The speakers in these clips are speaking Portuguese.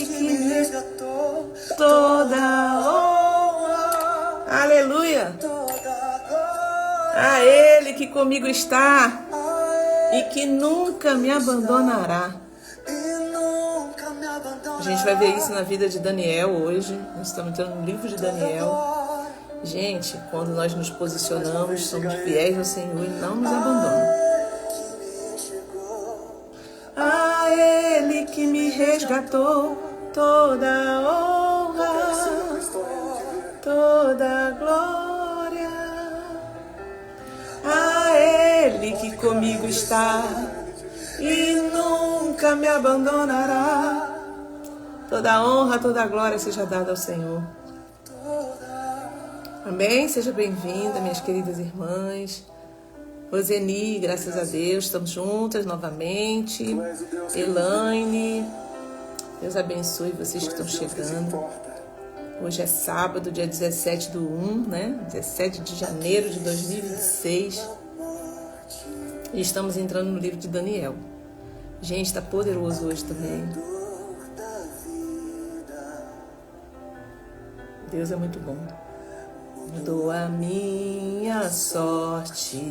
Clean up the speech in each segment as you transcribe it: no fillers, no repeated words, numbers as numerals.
Ele que me resgatou, toda honra, aleluia, a Ele que comigo está e que nunca me abandonará. A gente vai ver isso na vida de Daniel hoje. Nós estamos entrando no livro de Daniel. Gente, quando nós nos posicionamos, somos fiéis ao Senhor e não nos abandona. A Ele que me resgatou, toda honra, toda glória. A Ele que comigo está e nunca me abandonará. Toda honra, toda glória seja dada ao Senhor. Amém? Seja bem-vinda, minhas queridas irmãs. Roseni, graças a Deus, estamos juntas novamente. Elaine, Deus abençoe vocês que estão chegando. Hoje é sábado, dia 17/1, né? 17 de janeiro de 2026. E estamos entrando no livro de Daniel. Gente, está poderoso hoje também. Deus é muito bom. Mudou a minha sorte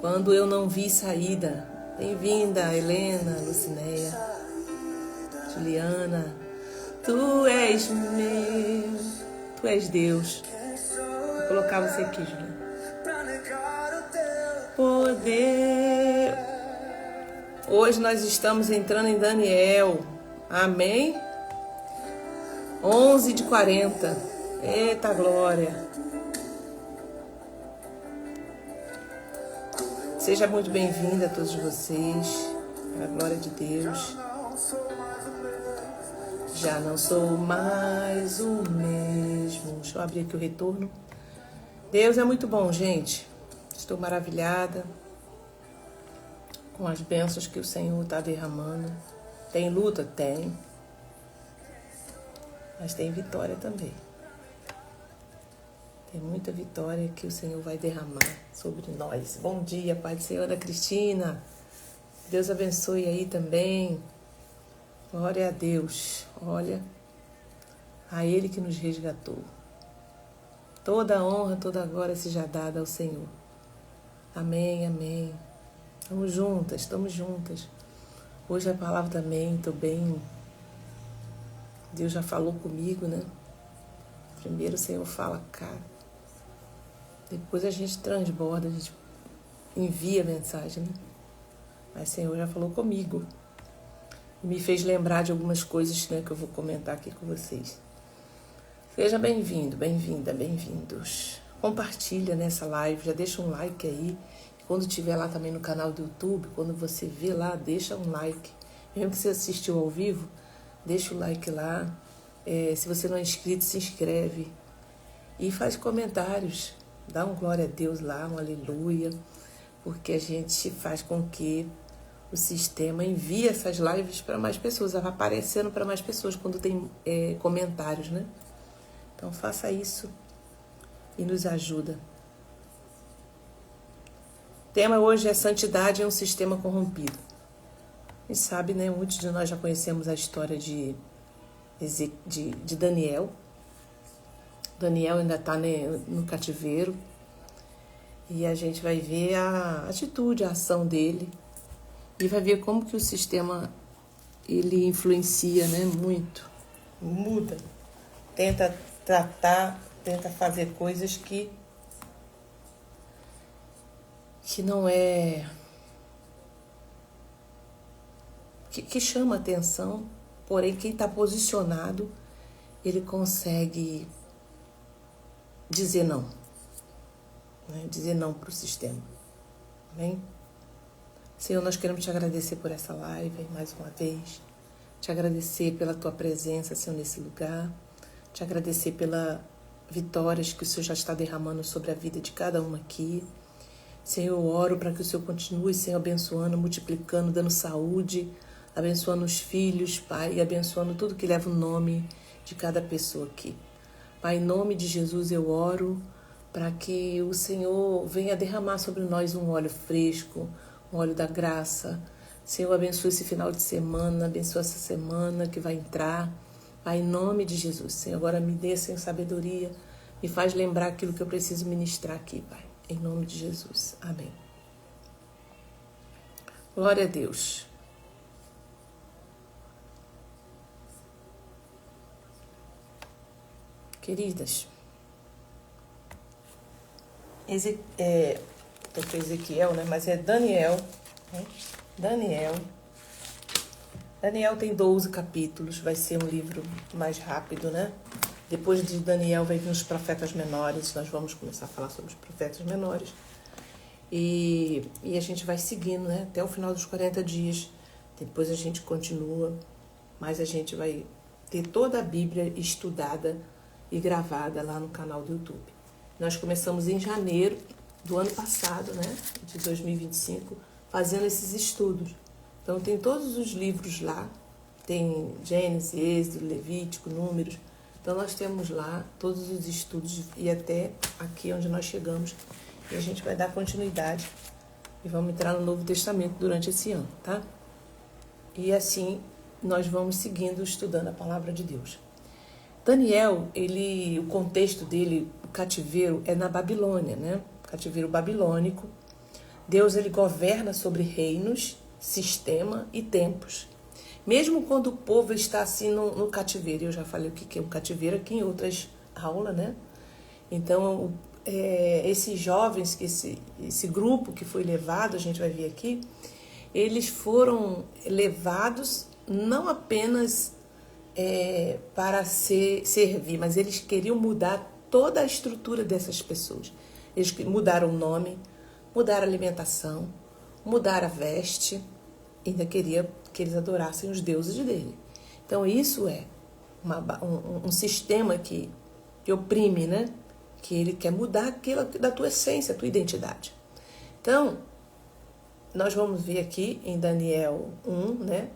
quando eu não vi saída. Bem-vinda, Helena, Lucinéia, Juliana. Tu és meu, tu és Deus. Vou colocar você aqui, Juliana. Poder. Hoje nós estamos entrando em Daniel. Amém? 11:40. Eita glória! Seja muito bem-vinda a todos vocês, para a glória de Deus. Já não sou mais o mesmo. Deixa eu abrir aqui o retorno. Deus é muito bom, gente. Estou maravilhada com as bênçãos que o Senhor está derramando. Tem luta? Tem. Mas tem vitória também. Tem muita vitória que o Senhor vai derramar sobre nós. Bom dia, Pai do Senhor, Ana Cristina. Deus abençoe aí também. Glória a Deus. Olha, a Ele que nos resgatou. Toda honra, toda glória seja dada ao Senhor. Amém, amém. Estamos juntas, estamos juntas. Hoje a palavra também, estou bem. Deus já falou comigo, né? Primeiro o Senhor fala, cara. Depois a gente transborda, a gente envia a mensagem, né? Mas o Senhor já falou comigo. E me fez lembrar de algumas coisas, né, que eu vou comentar aqui com vocês. Seja bem-vindo, bem-vinda, bem-vindos. Compartilha nessa live, já deixa um like aí. Quando estiver lá também no canal do YouTube, quando você vê lá, deixa um like. Mesmo que você assistiu ao vivo, deixa o like lá. Se você não é inscrito, se inscreve. E faz comentários. Dá um glória a Deus lá, um aleluia. Porque a gente faz com que o sistema envie essas lives para mais pessoas. Vai aparecendo para mais pessoas quando tem comentários, né? Então faça isso e nos ajuda. O tema hoje é santidade em um sistema corrompido. E sabe, né? Muitos de nós já conhecemos a história de Daniel. Daniel ainda está no cativeiro. E a gente vai ver a atitude, a ação dele. E vai ver como que o sistema ele influencia, né? Muito. Muda. Tenta tratar, tenta fazer coisas que não é... Que chama atenção. Porém, quem está posicionado, ele consegue dizer não. Né? Dizer não para o sistema. Amém? Senhor, nós queremos te agradecer por essa live, mais uma vez. Te agradecer pela tua presença, Senhor, nesse lugar. Te agradecer pelas vitórias que o Senhor já está derramando sobre a vida de cada um aqui. Senhor, eu oro para que o Senhor continue, Senhor, abençoando, multiplicando, dando saúde, abençoando os filhos, Pai, e abençoando tudo que leva o nome de cada pessoa aqui. Pai, em nome de Jesus eu oro para que o Senhor venha derramar sobre nós um óleo fresco, um óleo da graça, Senhor, abençoa esse final de semana, abençoa essa semana que vai entrar. Pai, em nome de Jesus, Senhor, agora me dê, Senhor, sabedoria. Me faz lembrar aquilo que eu preciso ministrar aqui, Pai. Em nome de Jesus. Amém. Glória a Deus. Queridas, estou com Ezequiel, né? Mas é Daniel. Né? Daniel tem 12 capítulos, vai ser um livro mais rápido, né? Depois de Daniel vai vir os profetas menores, nós vamos começar a falar sobre os profetas menores. E a gente vai seguindo, né? Até o final dos 40 dias. Depois a gente continua, mas a gente vai ter toda a Bíblia estudada e gravada lá no canal do YouTube. Nós começamos em janeiro do ano passado, né? De 2025, fazendo esses estudos. Então tem todos os livros lá, tem Gênesis, Êxodo, Levítico, Números. Então nós temos lá todos os estudos e até aqui onde nós chegamos. E a gente vai dar continuidade e vamos entrar no Novo Testamento durante esse ano, tá? E assim nós vamos seguindo, estudando a palavra de Deus. Daniel, o contexto dele, o cativeiro, é na Babilônia, né? Cativeiro babilônico. Deus, ele governa sobre reinos, sistema e tempos. Mesmo quando o povo está assim no cativeiro, eu já falei o que é um cativeiro aqui em outras aulas, né? Então, esses jovens, esse grupo que foi levado, a gente vai ver aqui, eles foram levados não apenas para servir, mas eles queriam mudar toda a estrutura dessas pessoas. Eles mudaram o nome, mudaram a alimentação, mudaram a veste, ainda queria que eles adorassem os deuses dele. Então isso é um sistema que oprime, né? Que ele quer mudar aquilo da tua essência, a tua identidade. Então, nós vamos ver aqui em Daniel 1, né?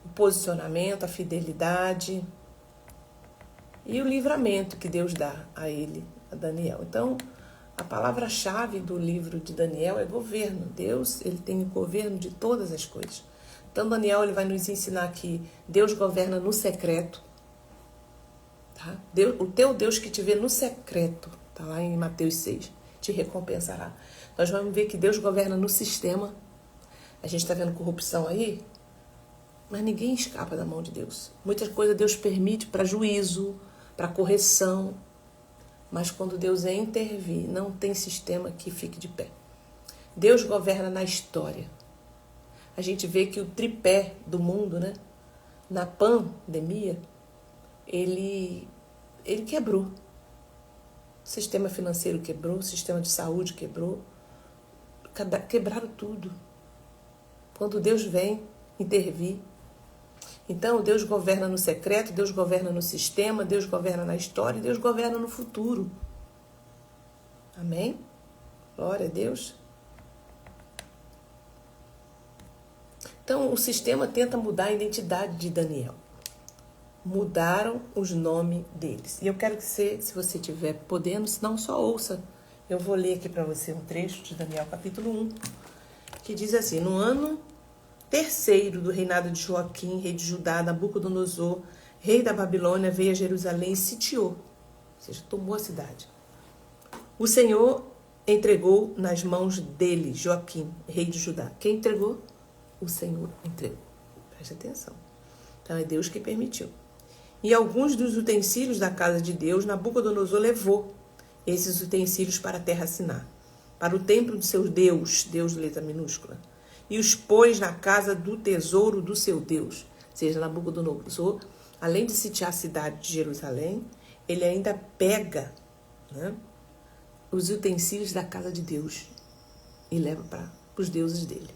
O posicionamento, a fidelidade e o livramento que Deus dá a ele, a Daniel. Então, a palavra-chave do livro de Daniel é governo. Deus, ele tem o governo de todas as coisas. Então, Daniel, ele vai nos ensinar que Deus governa no secreto. Tá? O teu Deus que te vê no secreto, tá lá em Mateus 6, te recompensará. Nós vamos ver que Deus governa no sistema. A gente está vendo corrupção aí, mas ninguém escapa da mão de Deus. Muitas coisas Deus permite para juízo, para correção, mas quando Deus intervir, não tem sistema que fique de pé. Deus governa na história. A gente vê que o tripé do mundo, né, na pandemia, ele quebrou. O sistema financeiro quebrou, o sistema de saúde quebrou. Quebraram tudo. Quando Deus vem intervir. Então, Deus governa no secreto, Deus governa no sistema, Deus governa na história, Deus governa no futuro. Amém? Glória a Deus. Então, o sistema tenta mudar a identidade de Daniel. Mudaram os nomes deles. E eu quero que você, se você estiver podendo, se não só ouça. Eu vou ler aqui para você um trecho de Daniel capítulo 1, que diz assim: no ano terceiro do reinado de Joaquim, rei de Judá, Nabucodonosor, rei da Babilônia, veio a Jerusalém e sitiou, ou seja, tomou a cidade. O Senhor entregou nas mãos dele, Joaquim, rei de Judá. Quem entregou? O Senhor entregou. Preste atenção. Então é Deus que permitiu. E alguns dos utensílios da casa de Deus, Nabucodonosor levou esses utensílios para a terra Siná, para o templo do seu Deus, Deus de letra minúscula, e os pôs na casa do tesouro do seu Deus. Ou seja, Nabucodonosor, além de sitiar a cidade de Jerusalém, ele ainda pega, né, os utensílios da casa de Deus e leva para os deuses dele.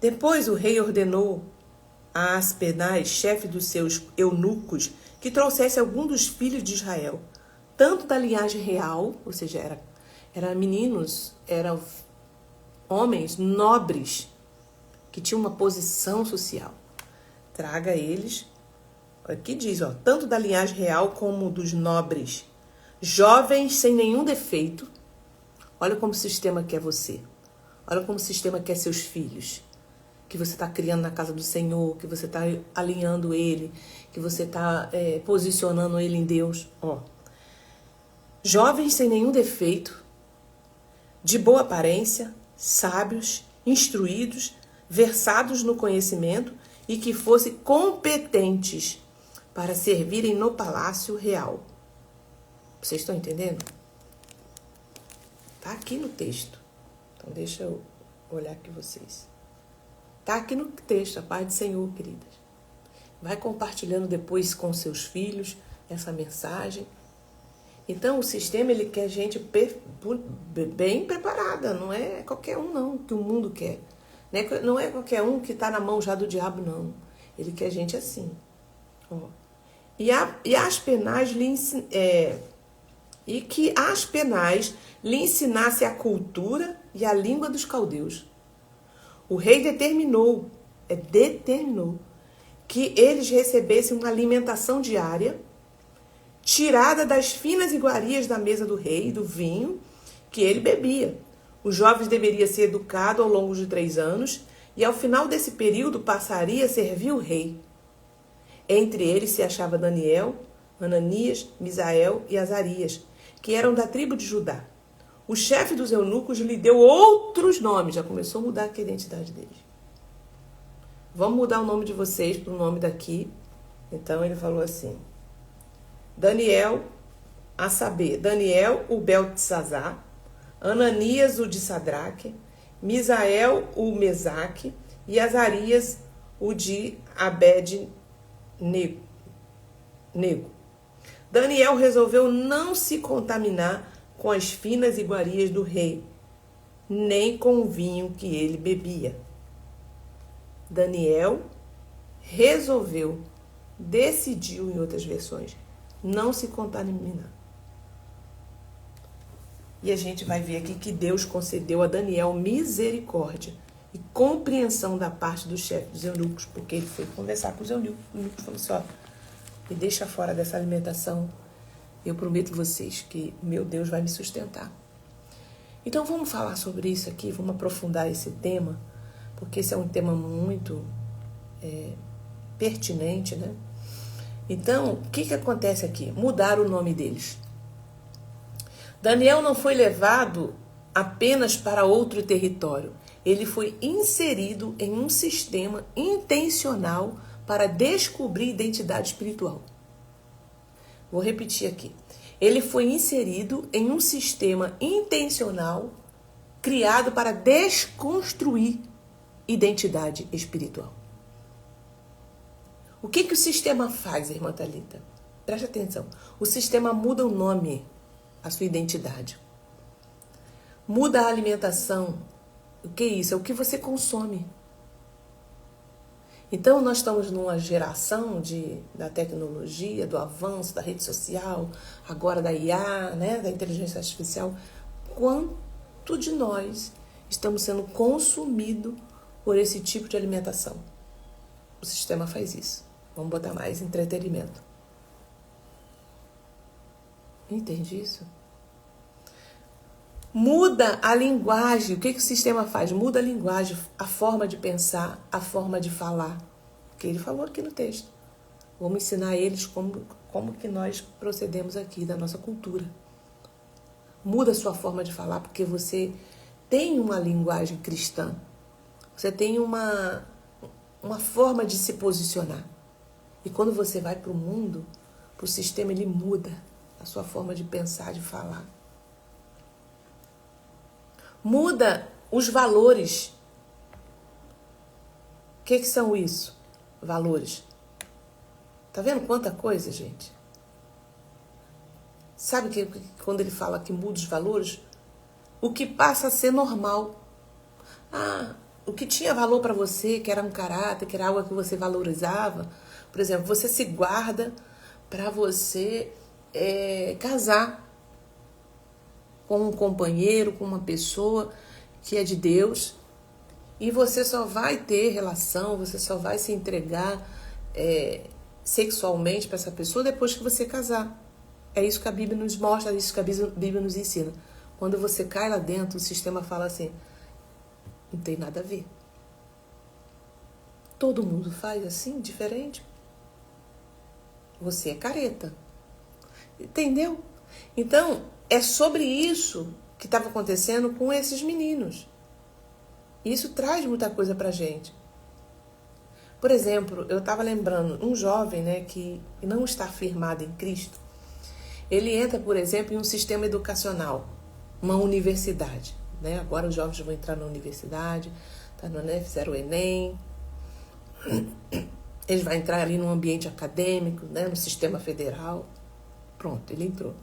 Depois o rei ordenou a Aspenaz, chefe dos seus eunucos, que trouxesse algum dos filhos de Israel, tanto da linhagem real, ou seja, eram meninos, eram homens nobres, que tinham uma posição social. Traga eles, aqui diz, tanto da linhagem real como dos nobres, jovens sem nenhum defeito. Olha como o sistema quer você. Olha como o sistema quer seus filhos. que você está criando na casa do Senhor, que você está alinhando ele, que você está posicionando ele em Deus. Ó, jovens sem nenhum defeito, de boa aparência, sábios, instruídos, versados no conhecimento e que fossem competentes para servirem no palácio real. Vocês estão entendendo? Está aqui no texto. Então deixa eu olhar aqui vocês. Está aqui no texto, a paz do Senhor, queridas. Vai compartilhando depois com seus filhos essa mensagem. Então o sistema ele quer gente bem preparada, não é qualquer um não que o mundo quer. Não é qualquer um que está na mão já do diabo, não. Ele quer gente assim. Ó. E que Aspenaz lhe ensinasse a cultura e a língua dos caldeus. O rei determinou que eles recebessem uma alimentação diária, tirada das finas iguarias da mesa do rei, do vinho que ele bebia. Os jovens deveriam ser educados ao longo de 3 anos e ao final desse período passaria a servir o rei. Entre eles se achava Daniel, Ananias, Misael e Azarias, que eram da tribo de Judá. O chefe dos eunucos lhe deu outros nomes, já começou a mudar aqui a identidade deles. Vamos mudar o nome de vocês para o nome daqui. Então ele falou assim: Daniel, a saber, Daniel o Beltesazar, Ananias o de Sadraque, Misael o Mesaque e Azarias o de Abed-nego. Daniel resolveu não se contaminar com as finas iguarias do rei, nem com o vinho que ele bebia. Daniel decidiu, em outras versões, não se contaminar. E a gente vai ver aqui que Deus concedeu a Daniel misericórdia e compreensão da parte do chefe dos eunucos, porque ele foi conversar com os eunucos. O eunuco falou assim: ó, me deixa fora dessa alimentação. Eu prometo vocês que meu Deus vai me sustentar. Então vamos falar sobre isso aqui, vamos aprofundar esse tema, porque esse é um tema muito pertinente, né? Então, o que acontece aqui? Mudaram o nome deles. Daniel não foi levado apenas para outro território. Ele foi inserido em um sistema intencional para descobrir identidade espiritual. Vou repetir aqui. Ele foi inserido em um sistema intencional criado para desconstruir identidade espiritual. O que o sistema faz, irmã Thalita? Preste atenção. O sistema muda o nome, a sua identidade. Muda a alimentação. O que é isso? É o que você consome. Então, nós estamos numa geração da tecnologia, do avanço da rede social, agora da IA, né, da inteligência artificial. Quanto de nós estamos sendo consumidos por esse tipo de alimentação? O sistema faz isso. Vamos botar mais entretenimento. Entende isso? Muda a linguagem. O que o sistema faz? Muda a linguagem, a forma de pensar, a forma de falar. Que ele falou aqui no texto. Vamos ensinar eles como que nós procedemos aqui, da nossa cultura. Muda a sua forma de falar, porque você tem uma linguagem cristã. Você tem uma forma de se posicionar. E quando você vai para o mundo, para o sistema, ele muda a sua forma de pensar, de falar. Muda os valores. O que são isso? Valores. Tá vendo quanta coisa, gente? Sabe que quando ele fala que muda os valores, o que passa a ser normal. O que tinha valor para você, que era um caráter, que era algo que você valorizava. Por exemplo, você se guarda para você casar com um companheiro, com uma pessoa que é de Deus, e você só vai ter relação, você só vai se entregar sexualmente para essa pessoa depois que você casar. É isso que a Bíblia nos mostra, é isso que a Bíblia nos ensina. Quando você cai lá dentro, o sistema fala assim: não tem nada a ver. Todo mundo faz assim, diferente. Você é careta. Entendeu? Então, é sobre isso que estava acontecendo com esses meninos. E isso traz muita coisa pra gente. Por exemplo, eu estava lembrando, um jovem, né, que não está firmado em Cristo, ele entra, por exemplo, em um sistema educacional, uma universidade. Né? Agora os jovens vão entrar na universidade, tá, né, fizeram o Enem, ele vai entrar ali num ambiente acadêmico, né, no sistema federal. Pronto, ele entrou.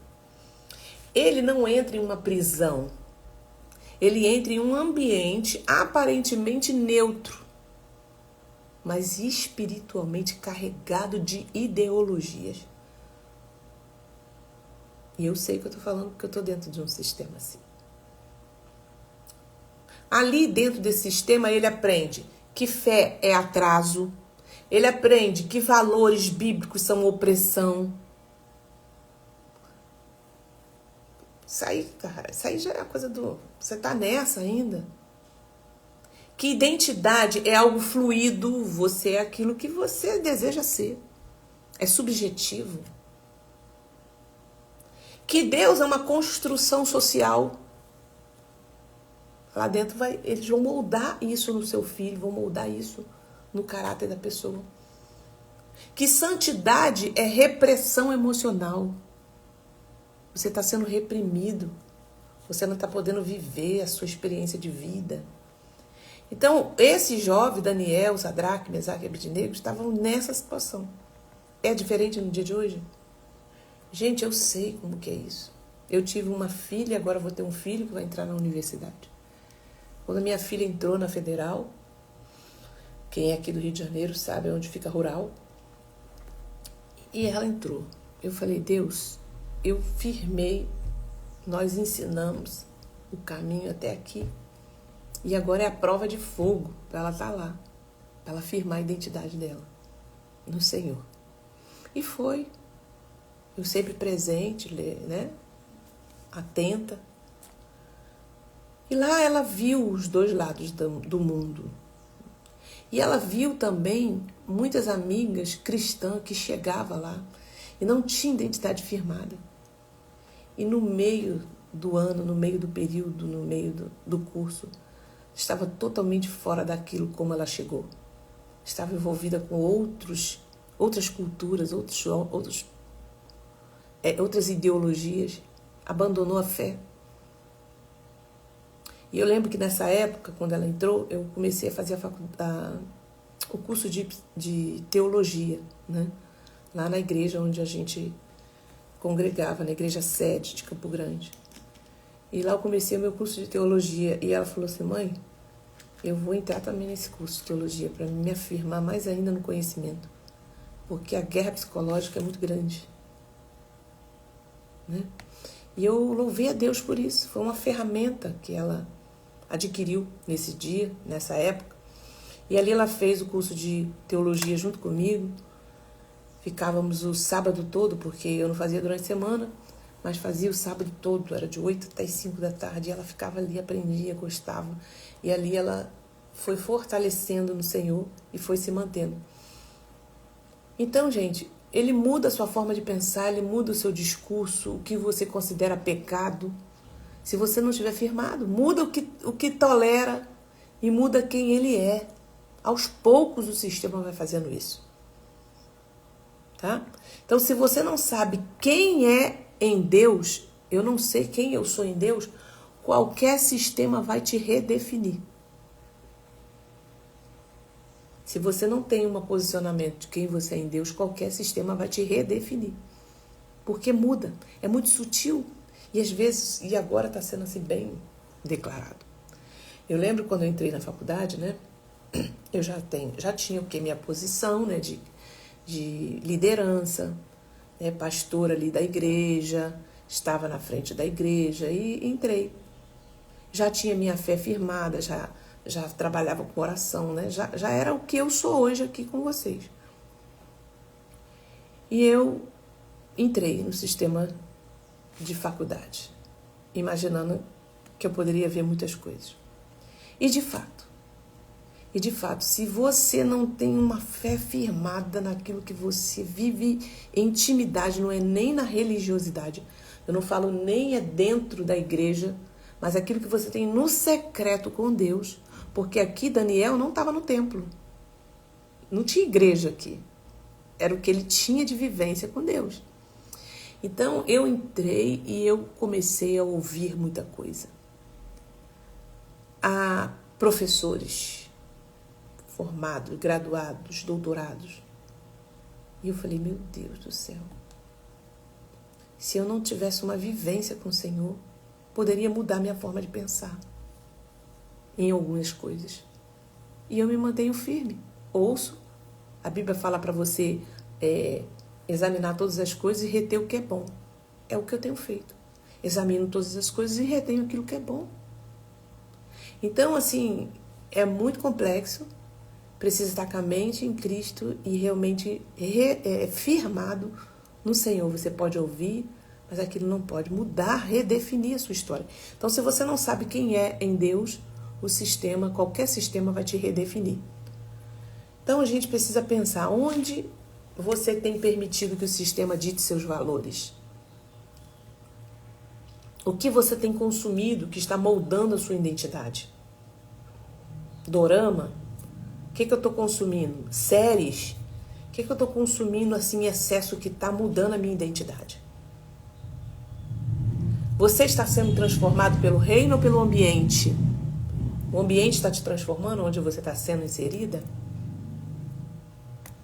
Ele não entra em uma prisão. Ele entra em um ambiente aparentemente neutro, mas espiritualmente carregado de ideologias. E eu sei que eu estou falando porque eu estou dentro de um sistema assim. Ali dentro desse sistema ele aprende que fé é atraso, ele aprende que valores bíblicos são opressão. Isso aí, cara, isso aí já é a coisa do... Você tá nessa ainda? Que identidade é algo fluido, você é aquilo que você deseja ser. É subjetivo. Que Deus é uma construção social. Lá dentro eles vão moldar isso no seu filho, vão moldar isso no caráter da pessoa. Que santidade é repressão emocional. Você está sendo reprimido. Você não está podendo viver a sua experiência de vida. Então, esse jovem, Daniel, Sadraque, Mesaque e Abednego, estavam nessa situação. É diferente no dia de hoje? Gente, eu sei como que é isso. Eu tive uma filha, agora vou ter um filho que vai entrar na universidade. Quando a minha filha entrou na Federal, quem é aqui do Rio de Janeiro sabe onde fica Rural, e ela entrou. Eu falei, Deus, eu firmei, nós ensinamos o caminho até aqui. E agora é a prova de fogo para ela estar lá, para ela firmar a identidade dela no Senhor. E foi. Eu sempre presente, né? Atenta. E lá ela viu os dois lados do mundo. E ela viu também muitas amigas cristãs que chegavam lá e não tinham identidade firmada. E no meio do ano, no meio do período, no meio do curso, estava totalmente fora daquilo como ela chegou. Estava envolvida com outras culturas, outras ideologias. Abandonou a fé. E eu lembro que nessa época, quando ela entrou, eu comecei a fazer o curso de teologia, né? Lá na igreja onde a gente congregava, na igreja sede de Campo Grande. E lá eu comecei o meu curso de teologia. E ela falou assim, mãe, eu vou entrar também nesse curso de teologia para me afirmar mais ainda no conhecimento. Porque a guerra psicológica é muito grande. Né? E eu louvei a Deus por isso. Foi uma ferramenta que ela adquiriu nesse dia, nessa época. E ali ela fez o curso de teologia junto comigo. Ficávamos o sábado todo, porque eu não fazia durante a semana, mas fazia o sábado todo, era de 8 até as 5 da tarde. E ela ficava ali, aprendia, gostava. E ali ela foi fortalecendo no Senhor e foi se mantendo. Então, gente, ele muda a sua forma de pensar, ele muda o seu discurso, o que você considera pecado. Se você não estiver firmado, muda o que tolera e muda quem ele é. Aos poucos o sistema vai fazendo isso. Tá? Então, se você não sabe quem é em Deus, eu não sei quem eu sou em Deus, qualquer sistema vai te redefinir. Se você não tem um posicionamento de quem você é em Deus, qualquer sistema vai te redefinir. Porque muda. É muito sutil. E às vezes, e agora está sendo assim bem declarado. Eu lembro quando eu entrei na faculdade, né? Eu já tinha o que? Minha posição, né? De liderança, né? Pastora ali da igreja, estava na frente da igreja e entrei. Já tinha minha fé firmada, já trabalhava com oração, né? Já era o que eu sou hoje aqui com vocês. E eu entrei no sistema de faculdade, imaginando que eu poderia ver muitas coisas. E de fato, E de fato, se você não tem uma fé firmada naquilo que você vive em intimidade, não é nem na religiosidade, eu não falo nem é dentro da igreja, mas aquilo que você tem no secreto com Deus, porque aqui Daniel não estava no templo, não tinha igreja aqui, era o que ele tinha de vivência com Deus. Então eu entrei e eu comecei a ouvir muita coisa. Há professores formados, graduados, doutorados. E eu falei, meu Deus do céu. Se eu não tivesse uma vivência com o Senhor, poderia mudar minha forma de pensar em algumas coisas. E eu me mantenho firme. Ouço. A Bíblia fala para você examinar todas as coisas e reter o que é bom. É o que eu tenho feito. Examino todas as coisas e retenho aquilo que é bom. Então, assim, é muito complexo. Precisa estar com a mente em Cristo e realmente firmado no Senhor. Você pode ouvir, mas aquilo não pode mudar, redefinir a sua história. Então, se você não sabe quem é em Deus, o sistema, qualquer sistema vai te redefinir. Então, a gente precisa pensar onde você tem permitido que o sistema dite seus valores. O que você tem consumido que está moldando a sua identidade? Dorama? O que eu estou consumindo? Séries? O que eu estou consumindo assim em excesso que está mudando a minha identidade? Você está sendo transformado pelo reino ou pelo ambiente? O ambiente está te transformando onde você está sendo inserida?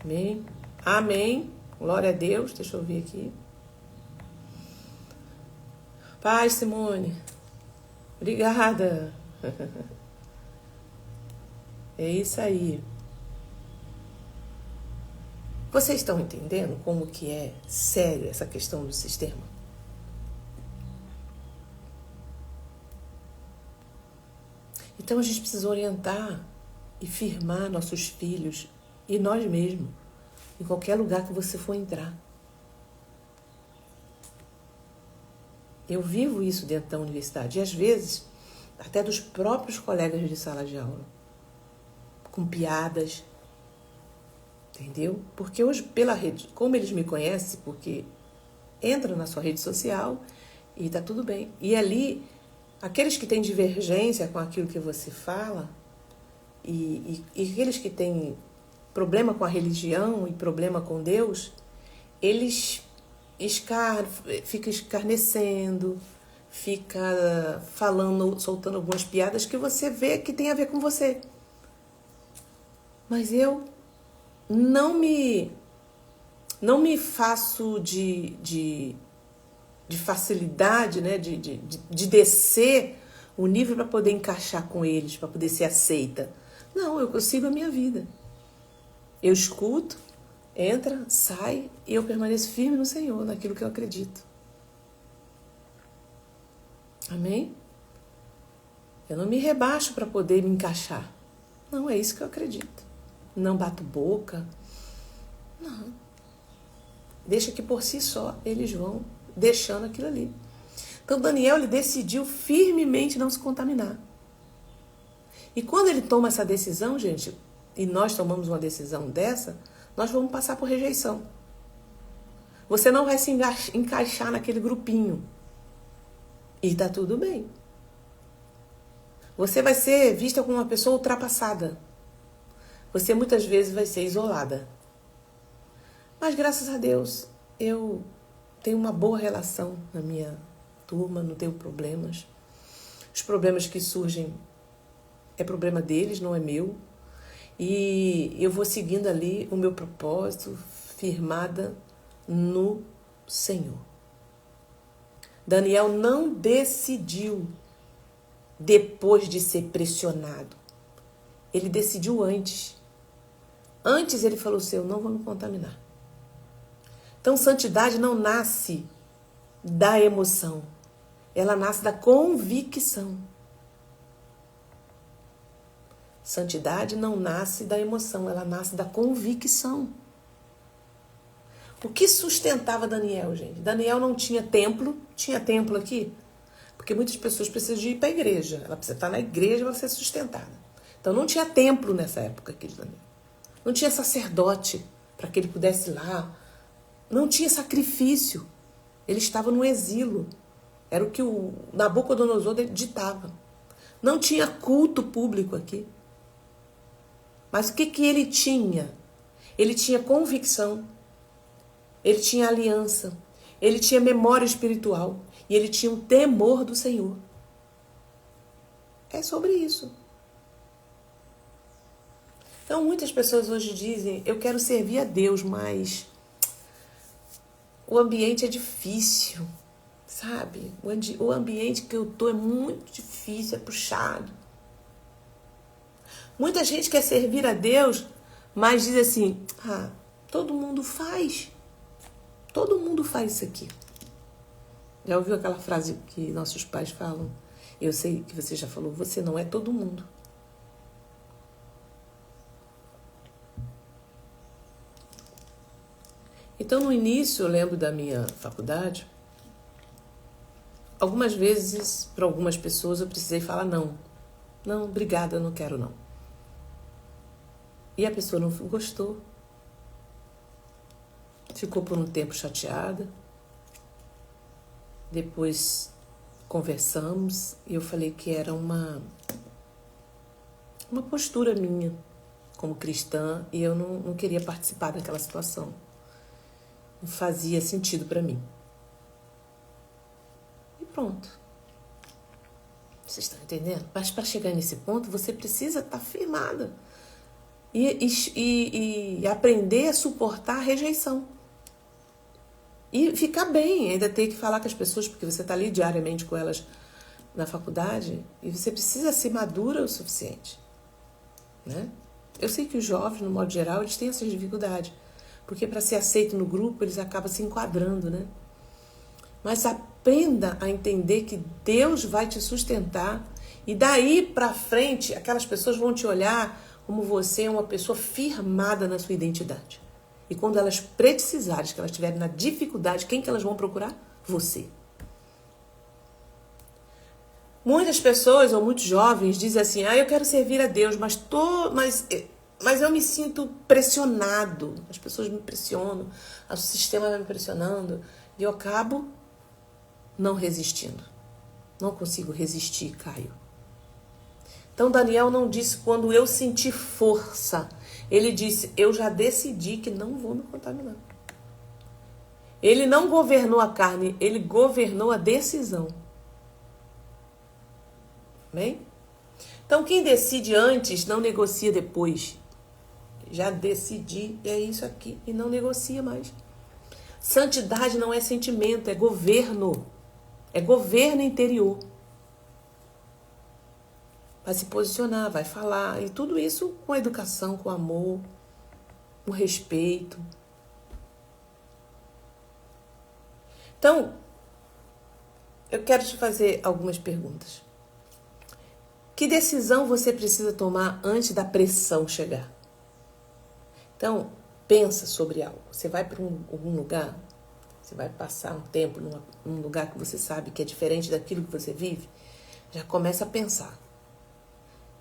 Amém? Amém. Glória a Deus. Deixa eu ver aqui. Paz, Simone. Obrigada. É isso aí. Vocês estão entendendo como que é sério essa questão do sistema? Então a gente precisa orientar e firmar nossos filhos e nós mesmos em qualquer lugar que você for entrar. Eu vivo isso dentro da universidade e às vezes até dos próprios colegas de sala de aula. Com piadas, entendeu? Porque hoje, pela rede, como eles me conhecem, porque entra na sua rede social e tá tudo bem. E ali, aqueles que têm divergência com aquilo que você fala e aqueles que têm problema com a religião e problema com Deus, eles ficam escarnecendo, fica falando, soltando algumas piadas que você vê que tem a ver com você. Mas eu não me faço de facilidade, né? de descer o nível para poder encaixar com eles, para poder ser aceita. Não, eu sigo a minha vida. Eu escuto, entra, sai e eu permaneço firme no Senhor, naquilo que eu acredito. Amém? Eu não me rebaixo para poder me encaixar. Não, é isso que eu acredito. Não bato boca. Não. Deixa que por si só eles vão deixando aquilo ali. Então Daniel, ele decidiu firmemente não se contaminar. E quando ele toma essa decisão, gente, e nós tomamos uma decisão dessa, nós vamos passar por rejeição. Você não vai se encaixar naquele grupinho. E tá tudo bem. Você vai ser vista como uma pessoa ultrapassada. Você muitas vezes vai ser isolada. Mas graças a Deus, eu tenho uma boa relação na minha turma, não tenho problemas. Os problemas que surgem é problema deles, não é meu. E eu vou seguindo ali o meu propósito, firmada no Senhor. Daniel não decidiu depois de ser pressionado. Ele decidiu antes. Antes ele falou assim, eu não vou me contaminar. Então, santidade não nasce da emoção. Ela nasce da convicção. Santidade não nasce da emoção, ela nasce da convicção. O que sustentava Daniel, gente? Daniel não tinha templo. Tinha templo aqui? Porque muitas pessoas precisam de ir para a igreja. Ela precisa estar na igreja para ser sustentada. Então não tinha templo nessa época, querido Daniel. Não tinha sacerdote para que ele pudesse ir lá. Não tinha sacrifício. Ele estava no exílio. Era o que o Nabucodonosor ditava. Não tinha culto público aqui. Mas o que ele tinha? Ele tinha convicção. Ele tinha aliança. Ele tinha memória espiritual. E ele tinha um temor do Senhor. É sobre isso. Então, muitas pessoas hoje dizem, eu quero servir a Deus, mas o ambiente é difícil, sabe? O ambiente que eu tô é muito difícil, é puxado. Muita gente quer servir a Deus, mas diz assim, todo mundo faz. Todo mundo faz isso aqui. Já ouviu aquela frase que nossos pais falam? Eu sei que você já falou, você não é todo mundo. Então, no início, eu lembro da minha faculdade, algumas vezes, para algumas pessoas, eu precisei falar não. Não, obrigada, eu não quero não. E a pessoa não gostou. Ficou por um tempo chateada. Depois conversamos e eu falei que era uma postura minha como cristã e eu não queria participar daquela situação. Não fazia sentido para mim. E pronto. Vocês estão entendendo? Mas para chegar nesse ponto, você precisa estar firmada. E aprender a suportar a rejeição. E ficar bem, ainda ter que falar com as pessoas, porque você está ali diariamente com elas na faculdade, e você precisa ser madura o suficiente. Né? Eu sei que os jovens, no modo geral, eles têm essas dificuldades. Porque para ser aceito no grupo, eles acabam se enquadrando, né? Mas aprenda a entender que Deus vai te sustentar e daí para frente, aquelas pessoas vão te olhar como você é uma pessoa firmada na sua identidade. E quando elas precisarem, que elas estiverem na dificuldade, quem que elas vão procurar? Você. Muitas pessoas, ou muitos jovens, dizem assim, eu quero servir a Deus, mas eu me sinto pressionado. As pessoas me pressionam, o sistema vai me pressionando. E eu acabo não resistindo. Não consigo resistir, Caio. Então, Daniel não disse quando eu senti força. Ele disse, eu já decidi que não vou me contaminar. Ele não governou a carne, ele governou a decisão. Bem? Então, quem decide antes não negocia depois. Já decidi, é isso aqui, e não negocia mais. Santidade não é sentimento, é governo. É governo interior. Vai se posicionar, vai falar, e tudo isso com educação, com amor, com respeito. Então, eu quero te fazer algumas perguntas. Que decisão você precisa tomar antes da pressão chegar? Então, pensa sobre algo. Você vai para algum lugar, você vai passar um tempo num lugar que você sabe que é diferente daquilo que você vive, já começa a pensar.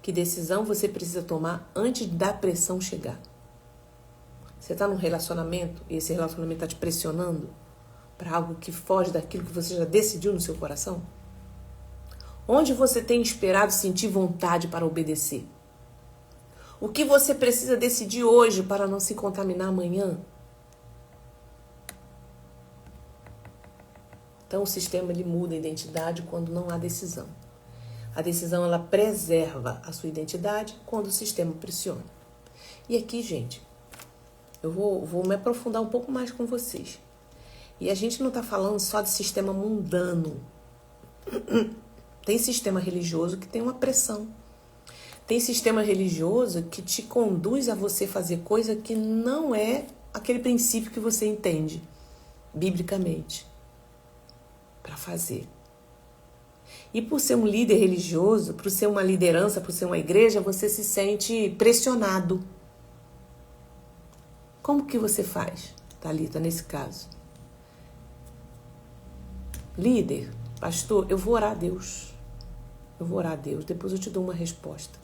Que decisão você precisa tomar antes da pressão chegar? Você está num relacionamento e esse relacionamento está te pressionando para algo que foge daquilo que você já decidiu no seu coração? Onde você tem esperado sentir vontade para obedecer? O que você precisa decidir hoje para não se contaminar amanhã? Então o sistema ele muda a identidade quando não há decisão. A decisão ela preserva a sua identidade quando o sistema pressiona. E aqui, gente, eu vou me aprofundar um pouco mais com vocês. E a gente não está falando só de sistema mundano. Tem sistema religioso que tem uma pressão. Tem sistema religioso que te conduz a você fazer coisa que não é aquele princípio que você entende, biblicamente, para fazer. E por ser um líder religioso, por ser uma liderança, por ser uma igreja, você se sente pressionado. Como que você faz, Thalita, nesse caso? Líder, pastor, eu vou orar a Deus. Eu vou orar a Deus, depois eu te dou uma resposta.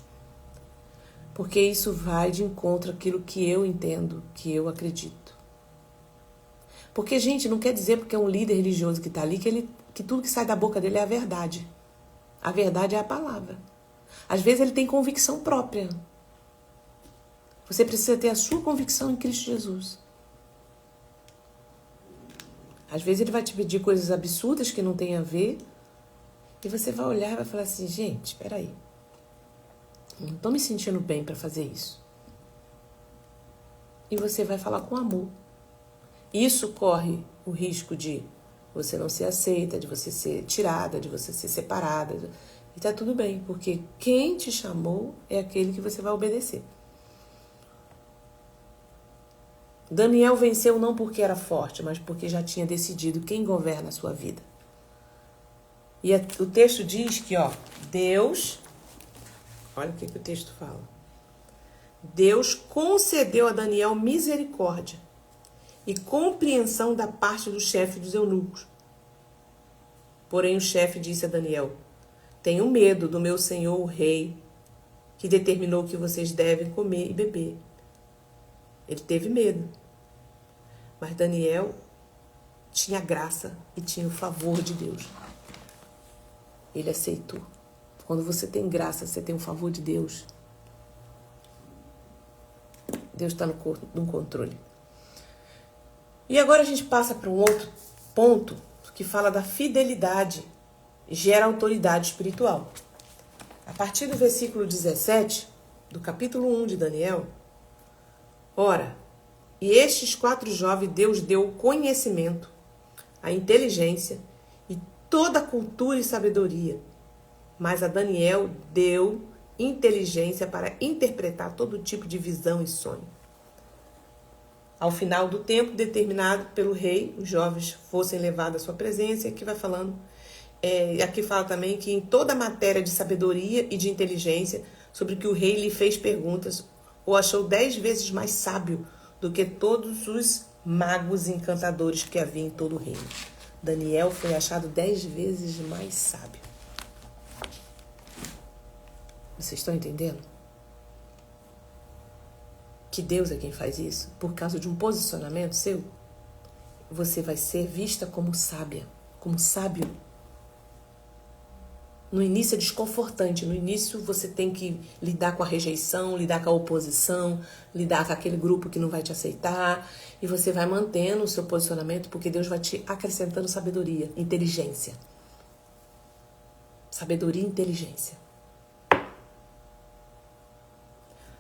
Porque isso vai de encontro àquilo que eu entendo, que eu acredito. Porque, gente, não quer dizer porque é um líder religioso que está ali que tudo que sai da boca dele é a verdade. A verdade é a palavra. Às vezes ele tem convicção própria. Você precisa ter a sua convicção em Cristo Jesus. Às vezes ele vai te pedir coisas absurdas que não tem a ver. E você vai olhar e vai falar assim, gente, espera aí. Não estou me sentindo bem para fazer isso. E você vai falar com amor. Isso corre o risco de você não ser aceita, de você ser tirada, de você ser separada. E tá tudo bem, porque quem te chamou é aquele que você vai obedecer. Daniel venceu não porque era forte, mas porque já tinha decidido quem governa a sua vida. E o texto diz que, Deus, olha o que o texto fala. Deus concedeu a Daniel misericórdia e compreensão da parte do chefe dos eunucos. Porém, o chefe disse a Daniel, tenho medo do meu senhor, o rei, que determinou que vocês devem comer e beber. Ele teve medo. Mas Daniel tinha graça e tinha o favor de Deus. Ele aceitou. Quando você tem graça, você tem o favor de Deus. Deus está no controle. E agora a gente passa para um outro ponto que fala da fidelidade. Gera autoridade espiritual. A partir do versículo 17, do capítulo 1 de Daniel, ora, e estes 4 jovens Deus deu o conhecimento, a inteligência e toda a cultura e sabedoria. Mas a Daniel deu inteligência para interpretar todo tipo de visão e sonho. Ao final do tempo determinado pelo rei, os jovens fossem levados à sua presença, e aqui vai falando, aqui fala também que em toda matéria de sabedoria e de inteligência, sobre que o rei lhe fez perguntas, o achou 10 vezes mais sábio do que todos os magos e encantadores que havia em todo o reino. Daniel foi achado 10 vezes mais sábio. Vocês estão entendendo? Que Deus é quem faz isso? Por causa de um posicionamento seu, você vai ser vista como sábia, como sábio. No início é desconfortante, no início você tem que lidar com a rejeição, lidar com a oposição, lidar com aquele grupo que não vai te aceitar, e você vai mantendo o seu posicionamento porque Deus vai te acrescentando sabedoria, inteligência. Sabedoria e inteligência.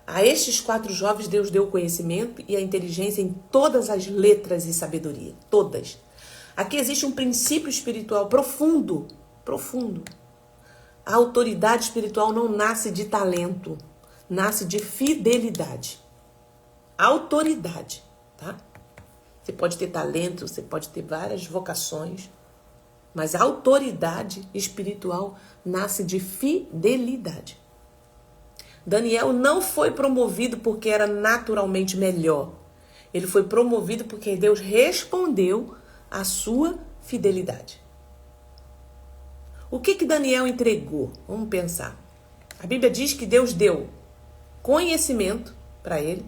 A estes 4 jovens Deus deu o conhecimento e a inteligência em todas as letras e sabedoria, todas. Aqui existe um princípio espiritual profundo, profundo. A autoridade espiritual não nasce de talento, nasce de fidelidade. Autoridade, tá? Você pode ter talento, você pode ter várias vocações, mas a autoridade espiritual nasce de fidelidade. Daniel não foi promovido porque era naturalmente melhor. Ele foi promovido porque Deus respondeu à sua fidelidade. O que Daniel entregou? Vamos pensar. A Bíblia diz que Deus deu conhecimento para ele,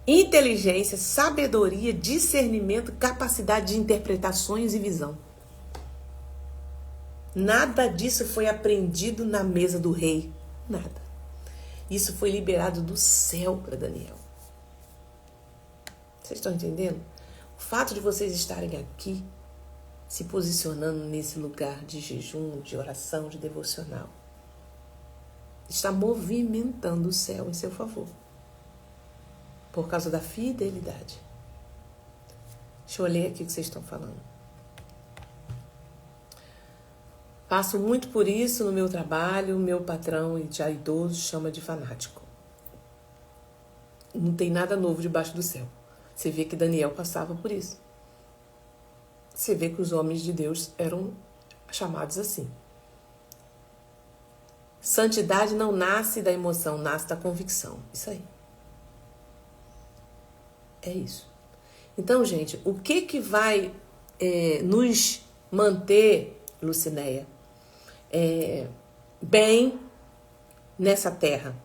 inteligência, sabedoria, discernimento, capacidade de interpretações e visão. Nada disso foi aprendido na mesa do rei. Nada. Isso foi liberado do céu para Daniel. Vocês estão entendendo? O fato de vocês estarem aqui, se posicionando nesse lugar de jejum, de oração, de devocional, está movimentando o céu em seu favor. Por causa da fidelidade. Deixa eu ler aqui o que vocês estão falando. Passo muito por isso no meu trabalho, meu patrão, já idoso, chama de fanático. Não tem nada novo debaixo do céu. Você vê que Daniel passava por isso. Você vê que os homens de Deus eram chamados assim. Santidade não nasce da emoção, nasce da convicção. Isso aí. É isso. Então, gente, o que vai nos manter, Lucinéia, bem nessa terra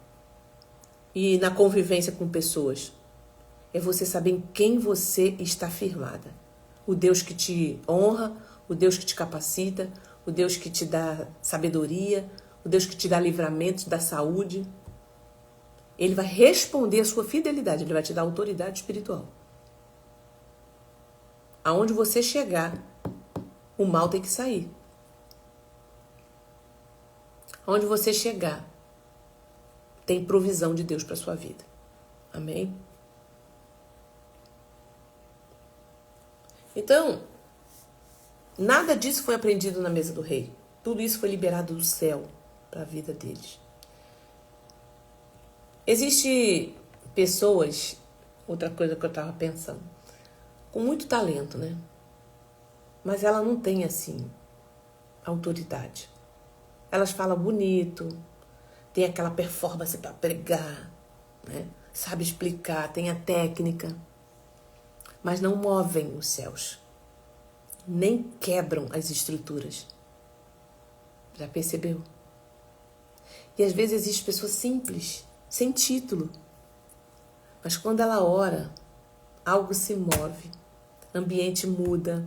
e na convivência com pessoas. É você saber em quem você está firmada. O Deus que te honra, o Deus que te capacita, o Deus que te dá sabedoria, o Deus que te dá livramento, te dá saúde. Ele vai responder a sua fidelidade, ele vai te dar autoridade espiritual. Aonde você chegar, o mal tem que sair. Aonde você chegar, tem provisão de Deus para sua vida. Amém? Então, nada disso foi aprendido na mesa do rei. Tudo isso foi liberado do céu para a vida deles. Existem pessoas, outra coisa que eu estava pensando, com muito talento, né? Mas ela não tem, assim, autoridade. Elas falam bonito, tem aquela performance para pregar, né? Sabe explicar, tem a técnica, mas não movem os céus, nem quebram as estruturas. Já percebeu? E às vezes existem pessoas simples, sem título, mas quando ela ora, algo se move, ambiente muda,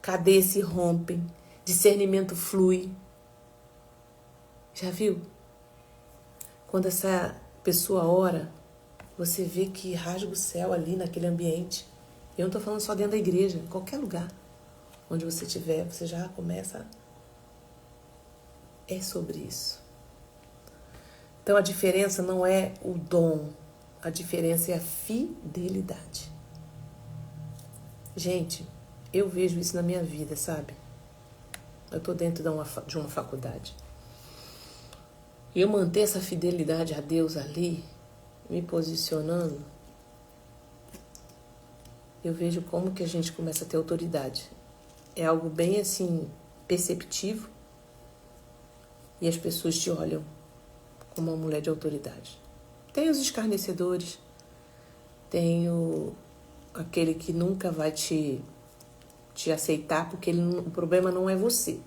cadeias se rompem, discernimento flui. Já viu? Quando essa pessoa ora, você vê que rasga o céu ali naquele ambiente. Eu não estou falando só dentro da igreja, em qualquer lugar onde você estiver, você já começa. É sobre isso. Então a diferença não é o dom, a diferença é a fidelidade. Gente, eu vejo isso na minha vida, sabe? Eu estou dentro de uma faculdade. E eu manter essa fidelidade a Deus ali, me posicionando, eu vejo como que a gente começa a ter autoridade. É algo bem assim, perceptivo. E as pessoas te olham como uma mulher de autoridade. Tem os escarnecedores, tem aquele que nunca vai te aceitar, porque o problema não é você.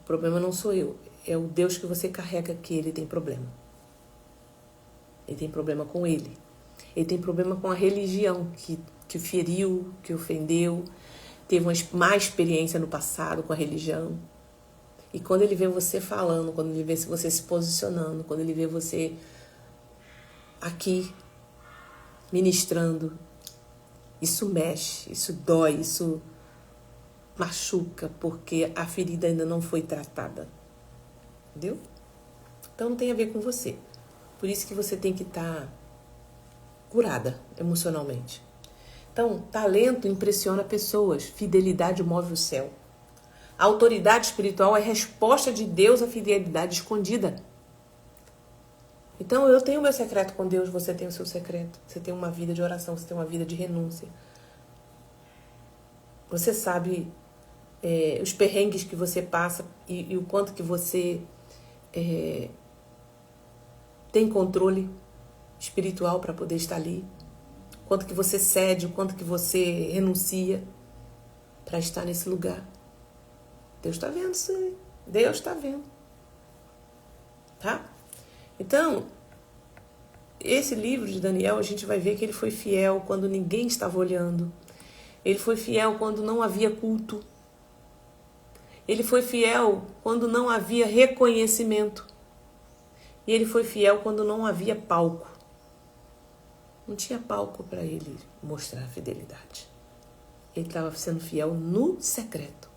O problema não sou eu. É o Deus que você carrega que ele tem problema. Ele tem problema com ele. Ele tem problema com a religião que feriu, que ofendeu, teve uma má experiência no passado com a religião. E quando ele vê você falando, quando ele vê você se posicionando, quando ele vê você aqui ministrando, isso mexe, isso dói, isso machuca, porque a ferida ainda não foi tratada. Entendeu? Então não tem a ver com você. Por isso que você tem que estar curada emocionalmente. Então, talento impressiona pessoas, fidelidade move o céu. A autoridade espiritual é resposta de Deus à fidelidade escondida. Então, eu tenho o meu secreto com Deus, você tem o seu secreto. Você tem uma vida de oração, você tem uma vida de renúncia. Você sabe os perrengues que você passa e o quanto que você tem controle espiritual para poder estar ali. O quanto que você cede, o quanto que você renuncia para estar nesse lugar. Deus está vendo isso aí. Deus está vendo. Tá? Então, esse livro de Daniel, a gente vai ver que ele foi fiel quando ninguém estava olhando. Ele foi fiel quando não havia culto. Ele foi fiel quando não havia reconhecimento. E ele foi fiel quando não havia palco. Não tinha palco para ele mostrar a fidelidade. Ele estava sendo fiel no secreto.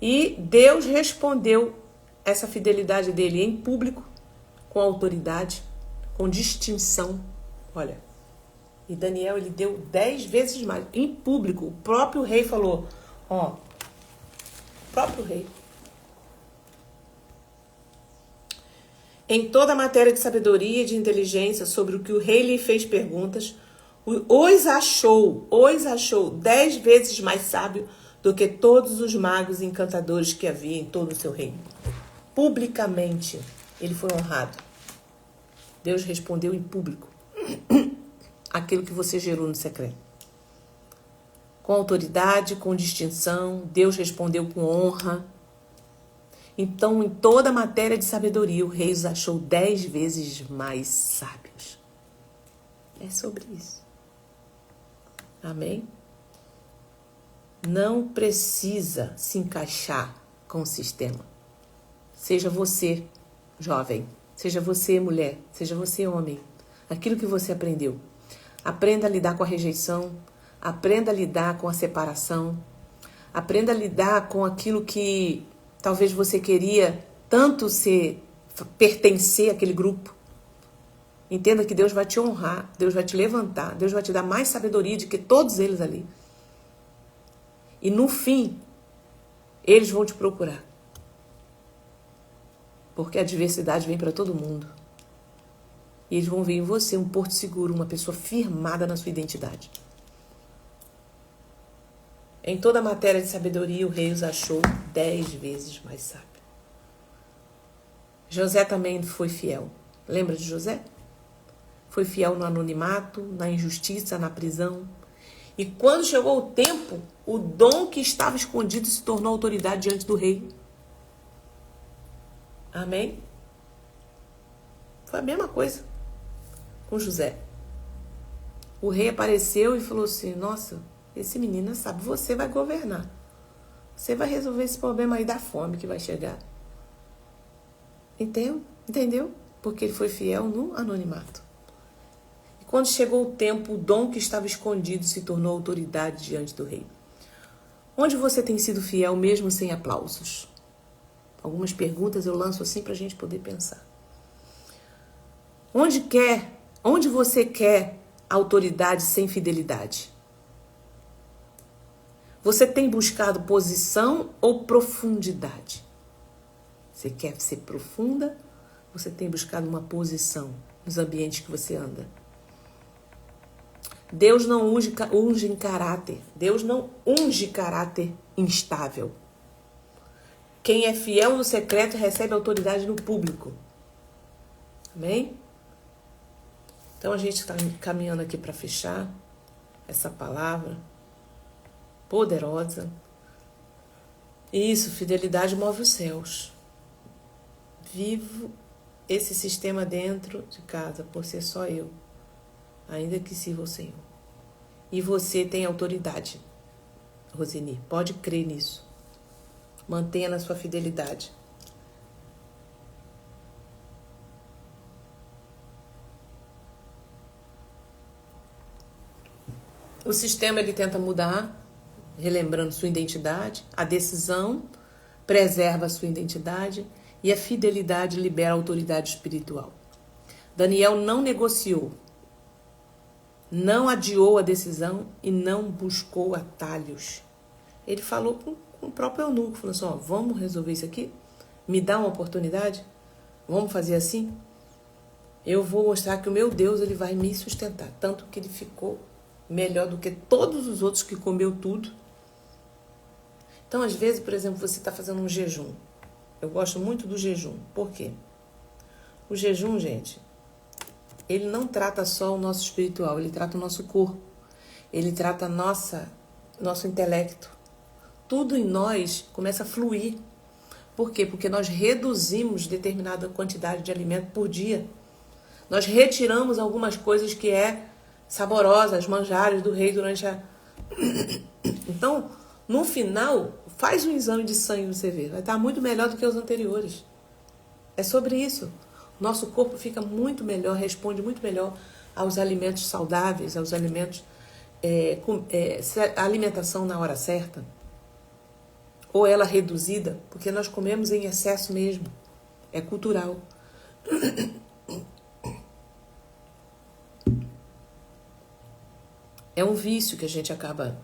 E Deus respondeu essa fidelidade dele em público, com autoridade, com distinção. Olha, e Daniel, ele deu 10 vezes mais. Em público, o próprio rei falou, o próprio rei. Em toda a matéria de sabedoria e de inteligência sobre o que o rei lhe fez perguntas, os achou 10 vezes mais sábio do que todos os magos e encantadores que havia em todo o seu reino. Publicamente, ele foi honrado. Deus respondeu em público aquilo que você gerou no secreto. Com autoridade, com distinção, Deus respondeu com honra. Então, em toda a matéria de sabedoria, o rei os achou 10 vezes mais sábios. É sobre isso. Amém? Não precisa se encaixar com o sistema. Seja você, jovem, seja você, mulher, seja você, homem. Aquilo que você aprendeu. Aprenda a lidar com a rejeição, aprenda a lidar com a separação, aprenda a lidar com aquilo que talvez você queria tanto pertencer àquele grupo. Entenda que Deus vai te honrar, Deus vai te levantar, Deus vai te dar mais sabedoria do que todos eles ali. E no fim, eles vão te procurar. Porque a adversidade vem para todo mundo. E eles vão ver em você um porto seguro, uma pessoa firmada na sua identidade. Em toda a matéria de sabedoria, o rei os achou 10 vezes mais sábio. José também foi fiel. Lembra de José? Foi fiel no anonimato, na injustiça, na prisão. E quando chegou o tempo, o dom que estava escondido se tornou autoridade diante do rei. Amém? Foi a mesma coisa com José. O rei apareceu e falou assim, nossa, esse menino sabe, você vai governar. Você vai resolver esse problema aí da fome que vai chegar. Entendeu? Porque ele foi fiel no anonimato. E quando chegou o tempo, o dom que estava escondido se tornou autoridade diante do rei. Onde você tem sido fiel mesmo sem aplausos? Algumas perguntas eu lanço assim para a gente poder pensar. Onde você quer autoridade sem fidelidade? Você tem buscado posição ou profundidade? Você quer ser profunda? Você tem buscado uma posição nos ambientes que você anda? Deus não unge em caráter. Deus não unge caráter instável. Quem é fiel no secreto recebe autoridade no público. Amém? Então a gente está caminhando aqui para fechar essa palavra poderosa. Isso, fidelidade move os céus. Vivo esse sistema dentro de casa por ser só eu, ainda que sirva o Senhor. E você tem autoridade, Roseni, pode crer nisso. Mantenha na sua fidelidade. O sistema ele tenta mudar, relembrando sua identidade. A decisão preserva a sua identidade e a fidelidade libera a autoridade espiritual. Daniel não negociou, não adiou a decisão e não buscou atalhos. Ele falou com o próprio eunuco, falou assim, ó, vamos resolver isso aqui? Me dá uma oportunidade? Vamos fazer assim? Eu vou mostrar que o meu Deus ele vai me sustentar. Tanto que ele ficou melhor do que todos os outros que comeu tudo. Então, às vezes, por exemplo, você está fazendo um jejum. Eu gosto muito do jejum. Por quê? O jejum, gente, ele não trata só o nosso espiritual, ele trata o nosso corpo. Ele trata nosso intelecto. Tudo em nós começa a fluir. Por quê? Porque nós reduzimos determinada quantidade de alimento por dia. Nós retiramos algumas coisas que é saborosas, manjares do rei durante a... Então, no final, faz um exame de sangue pra você ver. Vai estar muito melhor do que os anteriores. É sobre isso. Nosso corpo fica muito melhor, responde muito melhor aos alimentos saudáveis, aos alimentos... a alimentação na hora certa. Ou ela reduzida, porque nós comemos em excesso mesmo. É cultural. É um vício que a gente acaba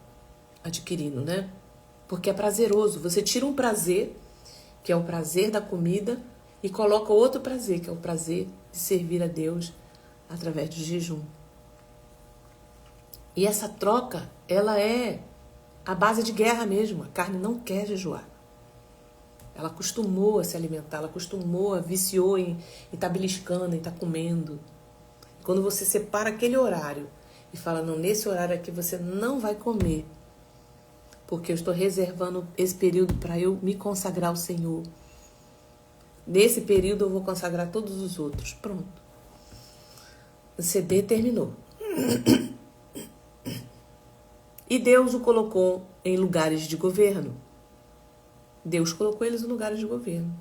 adquirindo, né? Porque é prazeroso. Você tira um prazer, que é o prazer da comida, e coloca outro prazer, que é o prazer de servir a Deus através do jejum. E essa troca, ela é a base de guerra mesmo. A carne não quer jejuar. Ela acostumou a se alimentar, ela acostumou, viciou em estar beliscando, em estar comendo. Quando você separa aquele horário e fala, não, nesse horário aqui você não vai comer, porque eu estou reservando esse período para eu me consagrar ao Senhor. Nesse período eu vou consagrar todos os outros. Pronto. O CD terminou. E Deus o colocou em lugares de governo. Deus colocou eles em lugares de governo.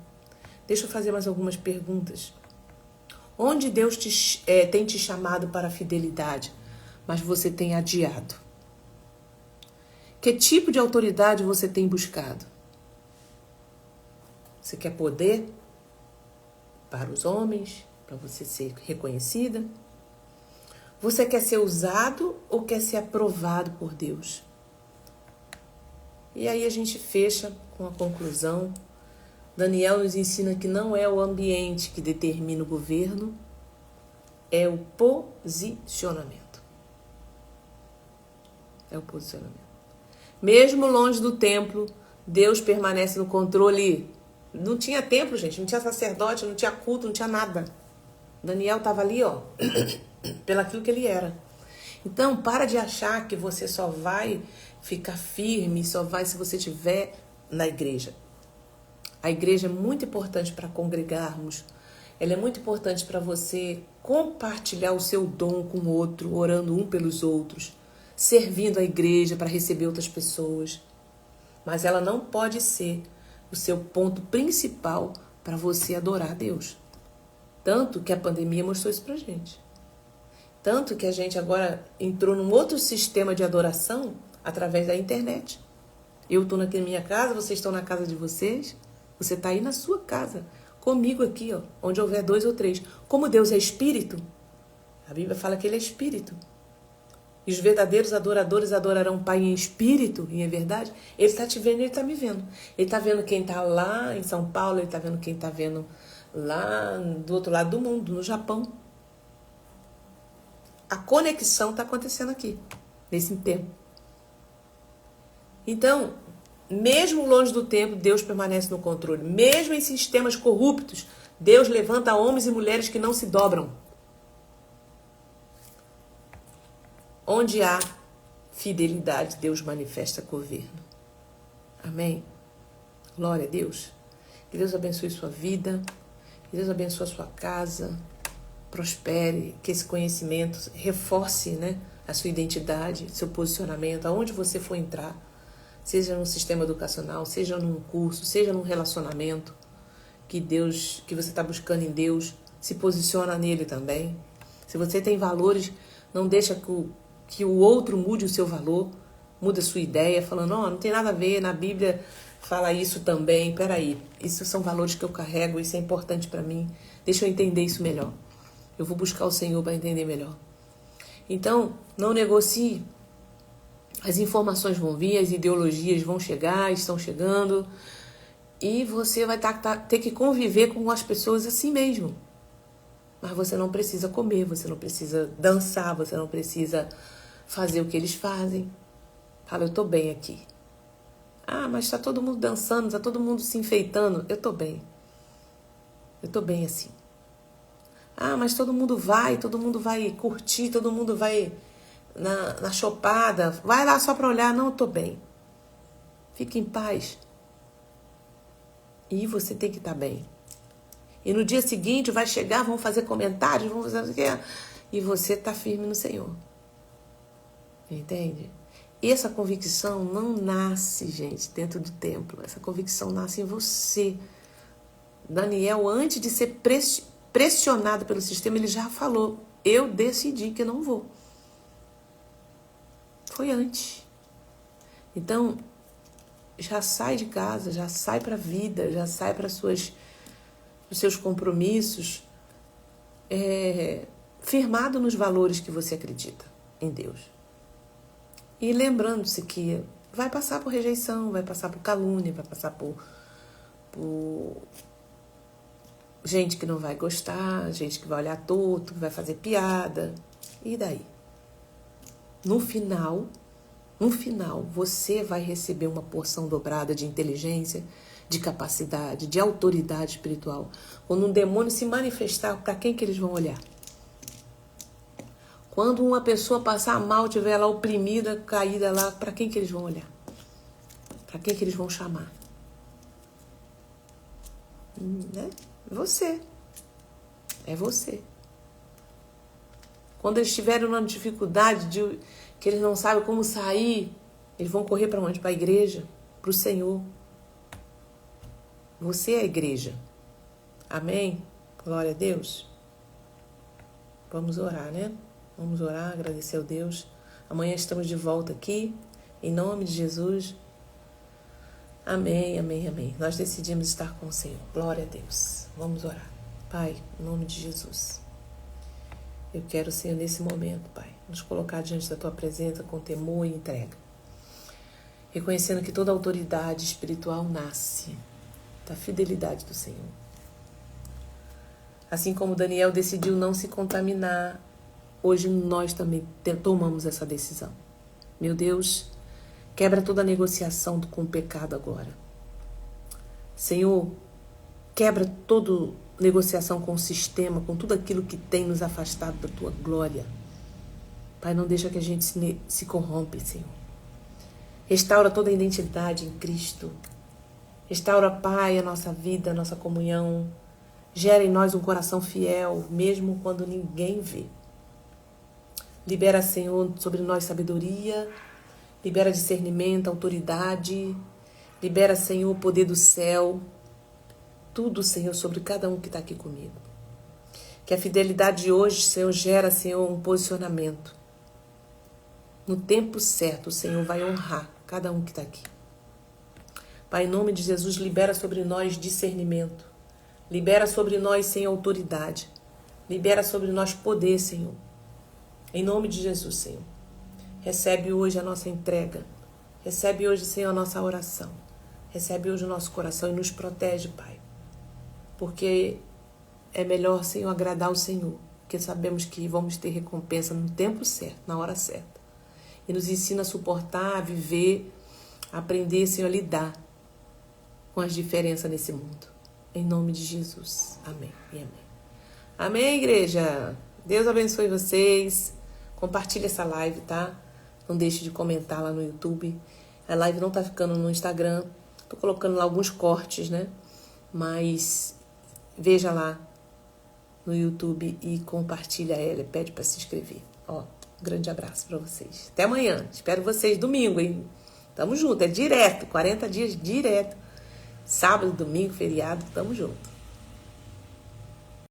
Deixa eu fazer mais algumas perguntas. Onde Deus tem te chamado para a fidelidade, mas você tem adiado? Que tipo de autoridade você tem buscado? Você quer poder para os homens, para você ser reconhecida? Você quer ser usado ou quer ser aprovado por Deus? E aí a gente fecha com a conclusão. Daniel nos ensina que não é o ambiente que determina o governo, é o posicionamento. É o posicionamento. Mesmo longe do templo, Deus permanece no controle. Não tinha templo, gente, não tinha sacerdote, não tinha culto, não tinha nada. Daniel estava ali, ó, pelaquilo que ele era. Então, para de achar que você só vai ficar firme, só vai se você estiver na igreja. A igreja é muito importante para congregarmos. Ela é muito importante para você compartilhar o seu dom com o outro, orando um pelos outros, servindo a igreja para receber outras pessoas. Mas ela não pode ser o seu ponto principal para você adorar a Deus. Tanto que a pandemia mostrou isso pra gente. Tanto que a gente agora entrou num outro sistema de adoração através da internet. Eu estou na minha casa, vocês estão na casa de vocês. Você está aí na sua casa, comigo aqui, ó, onde houver 2 ou 3. Como Deus é espírito, a Bíblia fala que ele é espírito. E os verdadeiros adoradores adorarão o Pai em espírito e em verdade. Ele está te vendo, ele está me vendo. Ele está vendo quem está lá em São Paulo, ele está vendo quem está vendo lá do outro lado do mundo, no Japão. A conexão está acontecendo aqui, nesse tempo. Então, mesmo longe do tempo, Deus permanece no controle. Mesmo em sistemas corruptos, Deus levanta homens e mulheres que não se dobram. Onde há fidelidade, Deus manifesta governo. Amém? Glória a Deus. Que Deus abençoe sua vida. Que Deus abençoe a sua casa. Prospere. Que esse conhecimento reforce, né, a sua identidade, seu posicionamento, aonde você for entrar. Seja no sistema educacional, seja num curso, seja num relacionamento. Que você está buscando em Deus, se posiciona nele também. Se você tem valores, não deixa que o outro mude o seu valor, muda a sua ideia, falando, não tem nada a ver, na Bíblia fala isso também. Peraí, isso são valores que eu carrego, isso é importante para mim. Deixa eu entender isso melhor. Eu vou buscar o Senhor para entender melhor. Então, não negocie. As informações vão vir, as ideologias vão chegar, estão chegando. E você vai ter que conviver com as pessoas assim mesmo. Mas você não precisa comer, você não precisa dançar, você não precisa fazer o que eles fazem. Fala, eu tô bem aqui. Ah, mas tá todo mundo dançando, tá todo mundo se enfeitando. Eu tô bem. Eu tô bem assim. Ah, mas todo mundo vai curtir, todo mundo vai na chopada. Vai lá só pra olhar. Não, eu tô bem. Fique em paz. E você tem que estar bem. E no dia seguinte vai chegar, vão fazer comentários, vão fazer o que é. E você está firme no Senhor. Entende? E essa convicção não nasce, gente, dentro do templo. Essa convicção nasce em você. Daniel, antes de ser pressionado pelo sistema, ele já falou, eu decidi que eu não vou. Foi antes. Então, já sai de casa, já sai para a vida, já sai para os seus compromissos, firmado nos valores que você acredita em Deus. E lembrando-se que vai passar por rejeição, vai passar por calúnia, vai passar por gente que não vai gostar, gente que vai olhar torto, que vai fazer piada. E daí? No final, você vai receber uma porção dobrada de inteligência, de capacidade, de autoridade espiritual. Quando um demônio se manifestar, para quem que eles vão olhar? Quando uma pessoa passar mal, estiver lá oprimida, caída lá, para quem que eles vão olhar? Para quem que eles vão chamar? Né? Você. É você. Quando eles estiverem numa dificuldade que eles não sabem como sair, eles vão correr para onde? Para a igreja, para o Senhor. Você é a igreja. Amém? Glória a Deus. Vamos orar, né? Vamos orar, agradecer ao Deus. Amanhã estamos de volta aqui, em nome de Jesus. Amém, amém, amém. Nós decidimos estar com o Senhor. Glória a Deus. Vamos orar. Pai, em nome de Jesus. Eu quero, Senhor, nesse momento, Pai, nos colocar diante da Tua presença com temor e entrega. Reconhecendo que toda autoridade espiritual nasce da fidelidade do Senhor. Assim como Daniel decidiu não se contaminar, hoje nós também tomamos essa decisão. Meu Deus, quebra toda a negociação com o pecado agora. Senhor, quebra toda negociação com o sistema, com tudo aquilo que tem nos afastado da Tua glória. Pai, não deixa que a gente se corrompe, Senhor. Restaura toda a identidade em Cristo. Restaura, Pai, a nossa vida, a nossa comunhão. Gera em nós um coração fiel, mesmo quando ninguém vê. Libera, Senhor, sobre nós sabedoria. Libera discernimento, autoridade. Libera, Senhor, o poder do céu. Tudo, Senhor, sobre cada um que está aqui comigo. Que a fidelidade de hoje, Senhor, gera, Senhor, um posicionamento. No tempo certo, o Senhor vai honrar cada um que está aqui. Pai, em nome de Jesus, libera sobre nós discernimento. Libera sobre nós, Senhor, autoridade. Libera sobre nós poder, Senhor. Em nome de Jesus, Senhor. Recebe hoje a nossa entrega. Recebe hoje, Senhor, a nossa oração. Recebe hoje o nosso coração e nos protege, Pai. Porque é melhor, Senhor, agradar o Senhor. Porque sabemos que vamos ter recompensa no tempo certo, na hora certa. E nos ensina a suportar, a viver, a aprender, Senhor, a lidar com as diferenças nesse mundo. Em nome de Jesus. Amém e amém. Amém, igreja. Deus abençoe vocês. Compartilhe essa live, tá? Não deixe de comentar lá no YouTube. A live não tá ficando no Instagram. Tô colocando lá alguns cortes, né? Mas veja lá no YouTube e compartilha ela. Pede para se inscrever. Ó, um grande abraço para vocês. Até amanhã. Espero vocês domingo, hein? Tamo junto. É direto. 40 dias direto. Sábado, domingo, feriado. Tamo junto.